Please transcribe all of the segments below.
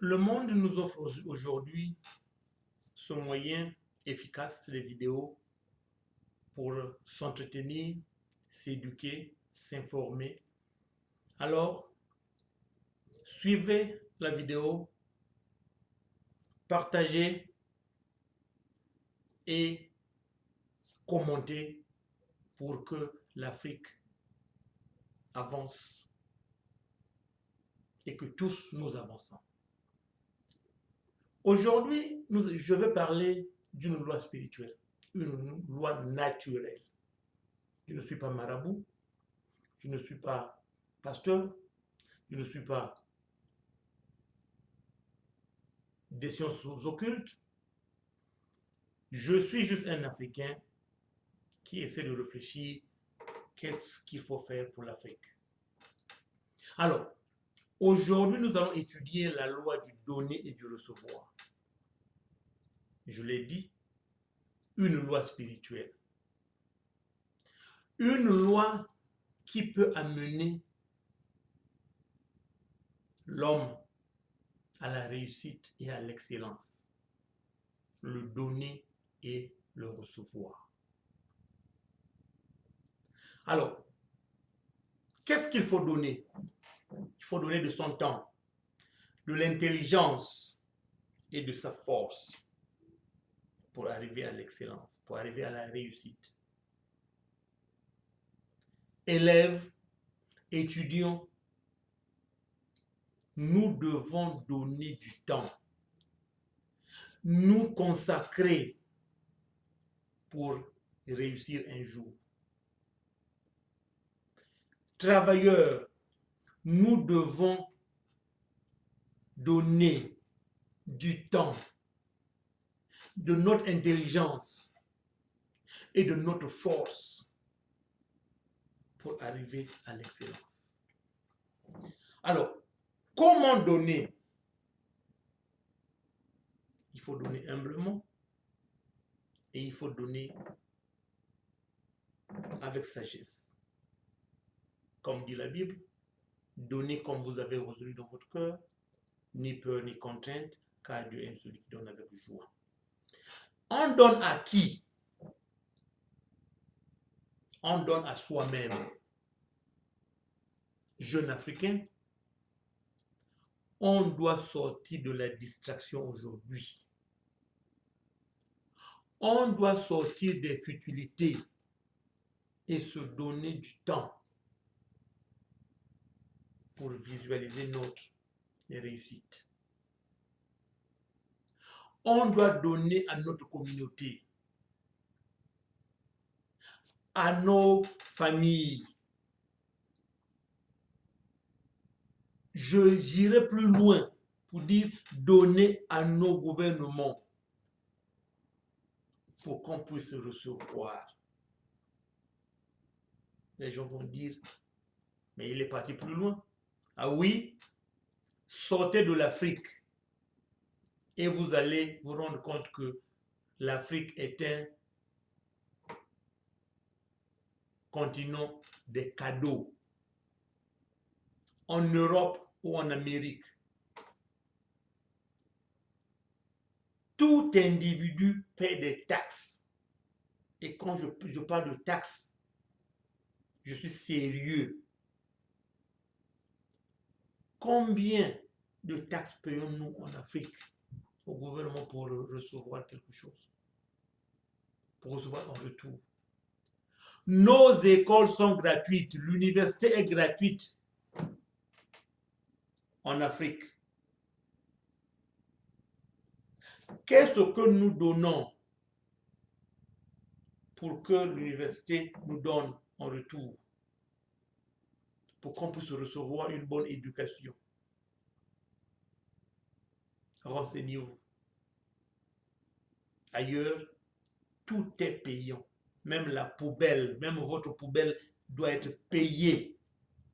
Le monde nous offre aujourd'hui ce moyen efficace, les vidéos, pour s'entretenir, s'éduquer, s'informer. Alors, suivez la vidéo, partagez et commentez pour que l'Afrique avance et que tous nous avançons. Aujourd'hui, je vais parler d'une loi spirituelle, une loi naturelle. Je ne suis pas marabout, je ne suis pas pasteur, je ne suis pas des sciences occultes. Je suis juste un Africain qui essaie de réfléchir qu'est-ce qu'il faut faire pour l'Afrique. Alors, aujourd'hui, nous allons étudier la loi du donner et du recevoir. Je l'ai dit, une loi spirituelle. Une loi qui peut amener l'homme à la réussite et à l'excellence. Le donner et le recevoir. Alors, qu'est-ce qu'il faut donner? Il faut donner de son temps, de l'intelligence et de sa force pour arriver à l'excellence, pour arriver à la réussite. Élèves, étudiants, nous devons donner du temps, nous consacrer pour réussir un jour. Travailleurs, nous devons donner du temps, de notre intelligence et de notre force pour arriver à l'excellence. Alors, comment donner? Il faut donner humblement et il faut donner avec sagesse. Comme dit la Bible, donnez comme vous avez résolu dans votre cœur, ni peur ni contrainte, car Dieu aime celui qui donne avec joie. On donne à qui? On donne à soi-même. Jeune Africain, on doit sortir de la distraction aujourd'hui. On doit sortir des futilités et se donner du temps pour visualiser notre réussite. On doit donner à notre communauté, à nos familles. J'irai plus loin pour dire donner à nos gouvernements pour qu'on puisse recevoir. Les gens vont dire, mais il est parti plus loin. Ah oui, sortez de l'Afrique et vous allez vous rendre compte que l'Afrique est un continent des cadeaux. En Europe ou en Amérique, tout individu paie des taxes. Et quand je parle de taxes, je suis sérieux. Combien de taxes payons-nous en Afrique au gouvernement pour recevoir quelque chose, pour recevoir en retour? Nos écoles sont gratuites, l'université est gratuite en Afrique. Qu'est-ce que nous donnons pour que l'université nous donne en retour, pour qu'on puisse recevoir une bonne éducation? Renseignez-vous. Ailleurs, tout est payant. Même la poubelle, même votre poubelle doit être payée.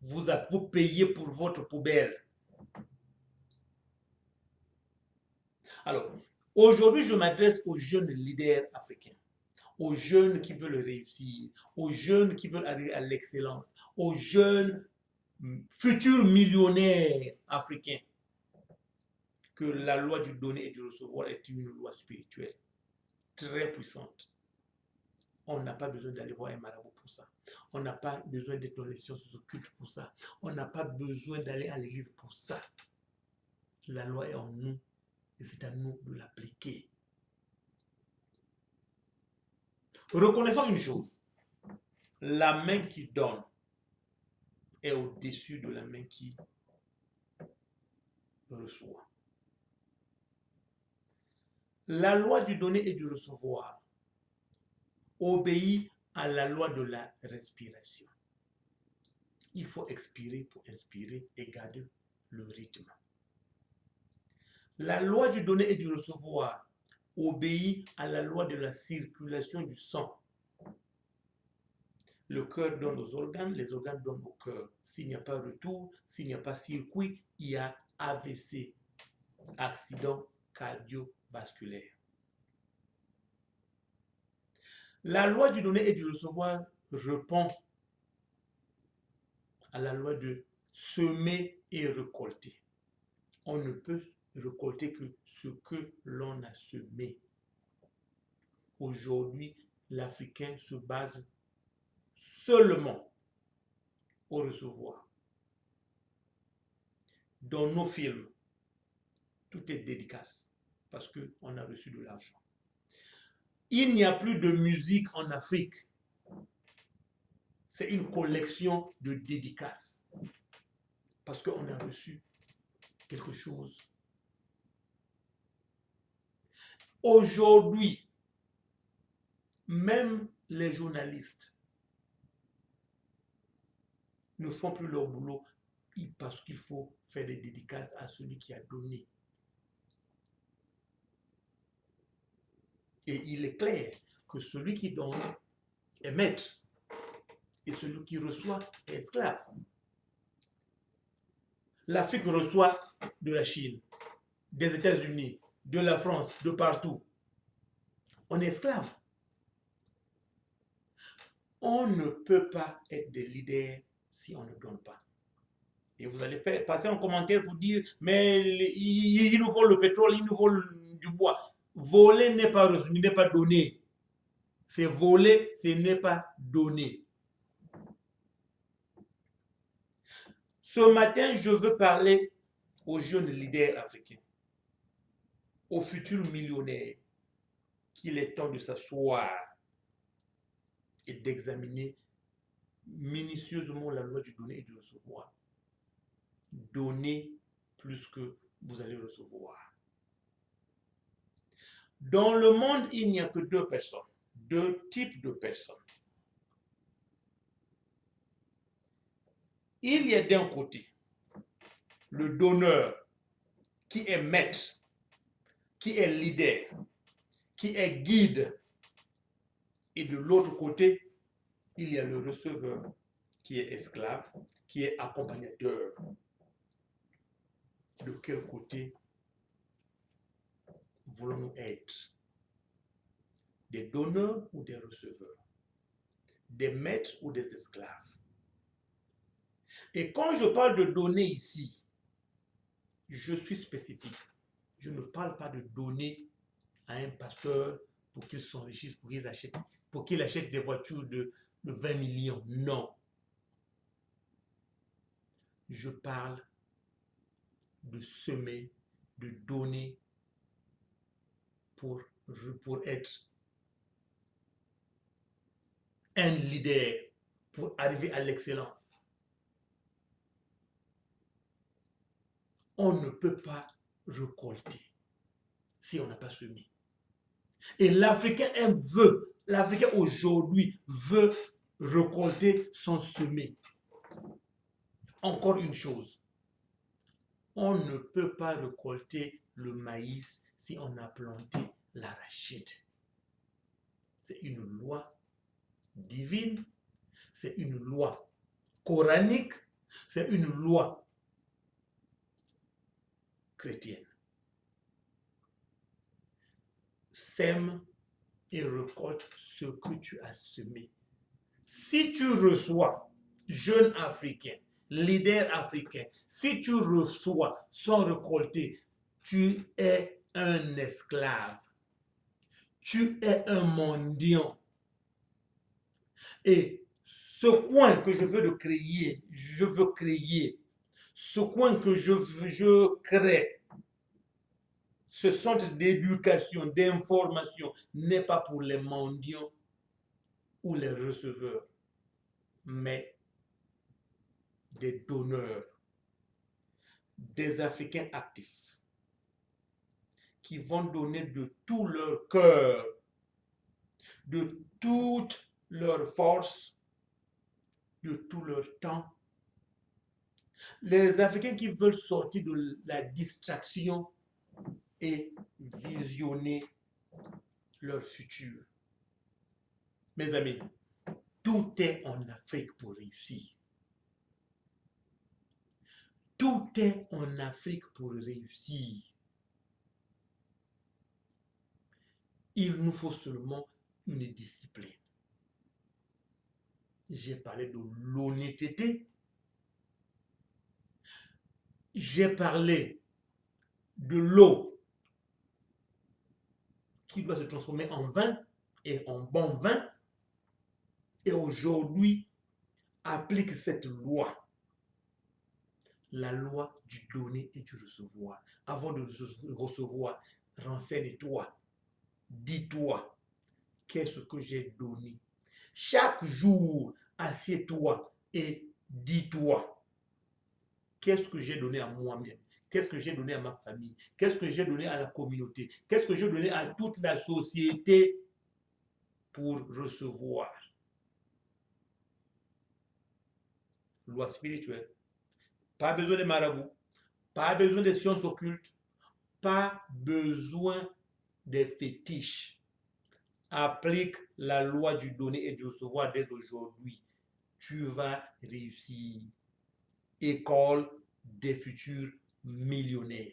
Vous payez pour votre poubelle. Alors, aujourd'hui, je m'adresse aux jeunes leaders africains, aux jeunes qui veulent réussir, aux jeunes qui veulent arriver à l'excellence, aux jeunes futurs millionnaires africains. que la loi du donner et du recevoir est une loi spirituelle très puissante. On n'a pas besoin d'aller voir un marabout pour ça. On n'a pas besoin d'être dans les sciences occultes pour ça. On n'a pas besoin d'aller à l'église pour ça. La loi est en nous et c'est à nous de l'appliquer. Reconnaissons une chose. La main qui donne est au-dessus de la main qui reçoit. La loi du donner et du recevoir obéit à la loi de la respiration. Il faut expirer pour inspirer et garder le rythme. La loi du donner et du recevoir obéit à la loi de la circulation du sang. Le cœur donne aux organes, les organes donnent au cœur. S'il n'y a pas retour, s'il n'y a pas circuit, il y a AVC, accident cardiovasculaire. La loi du donner et du recevoir répond à la loi de semer et récolter. On ne peut récolter que ce que l'on a semé. Aujourd'hui, l'Africain se base seulement au recevoir. Dans nos films, tout est dédicace parce qu'on a reçu de l'argent. Il n'y a plus de musique en Afrique. C'est une collection de dédicaces parce qu'on a reçu quelque chose. Aujourd'hui, même les journalistes ne font plus leur boulot parce qu'il faut faire des dédicaces à celui qui a donné. Et il est clair que celui qui donne est maître et celui qui reçoit est esclave. L'Afrique reçoit de la Chine, des États-Unis, de la France, de partout. On est esclave. On ne peut pas être des leaders si on ne donne pas. Et vous allez passer un commentaire pour dire, mais ils nous volent le pétrole, ils nous volent du bois. Voler n'est pas reçu, n'est pas donné. C'est voler, ce n'est pas donné. Ce matin, je veux parler aux jeunes leaders africains, aux futurs millionnaires, qu'il est temps de s'asseoir et d'examiner minutieusement la loi du donner et du recevoir. Donner plus que vous allez recevoir. Dans le monde, il n'y a que deux personnes, deux types de personnes. Il y a d'un côté le donneur qui est maître, qui est leader, qui est guide. Et de l'autre côté, il y a le receveur qui est esclave, qui est accompagnateur. De quel côté voulons-nous être? Des donneurs ou des receveurs? Des maîtres ou des esclaves? Et quand je parle de donner ici, je suis spécifique. Je ne parle pas de donner à un pasteur pour qu'il s'enrichisse, pour qu'il achète des voitures de 20 millions. Non. Je parle de semer, de donner pour être un leader, pour arriver à l'excellence. On ne peut pas récolter si on n'a pas semé. Et l'Africain l'Africain aujourd'hui veut récolter sans semer. Encore une chose, on ne peut pas récolter le maïs si on a planté l'arachide. C'est une loi divine, c'est une loi coranique, c'est une loi chrétienne. Sème et récolte ce que tu as semé. Si tu reçois, jeune Africain, leader africain, si tu reçois sans récolter, Tu es un esclave. Tu es un mendiant. Et ce coin que je veux créer, ce coin que je crée, ce centre d'éducation, d'information n'est pas pour les mendiants ou les receveurs, mais des donneurs, des Africains actifs, qui vont donner de tout leur cœur, de toute leur force, de tout leur temps. Les Africains qui veulent sortir de la distraction et visionner leur futur. Mes amis, tout est en Afrique pour réussir. Tout est en Afrique pour réussir. Il nous faut seulement une discipline. J'ai parlé de l'honnêteté. J'ai parlé de l'eau qui doit se transformer en vin et en bon vin. Et aujourd'hui, applique cette loi. La loi du donner et du recevoir. Avant de recevoir, renseigne-toi. Dis-toi, qu'est-ce que j'ai donné? Chaque jour, assieds-toi et dis-toi, qu'est-ce que j'ai donné à moi-même? Qu'est-ce que j'ai donné à ma famille? Qu'est-ce que j'ai donné à la communauté? Qu'est-ce que j'ai donné à toute la société pour recevoir? Loi spirituelle. Pas besoin de marabouts, pas besoin de sciences occultes, pas besoin des fétiches. Applique la loi du donner et du recevoir dès aujourd'hui. Tu vas réussir. École des futurs millionnaires.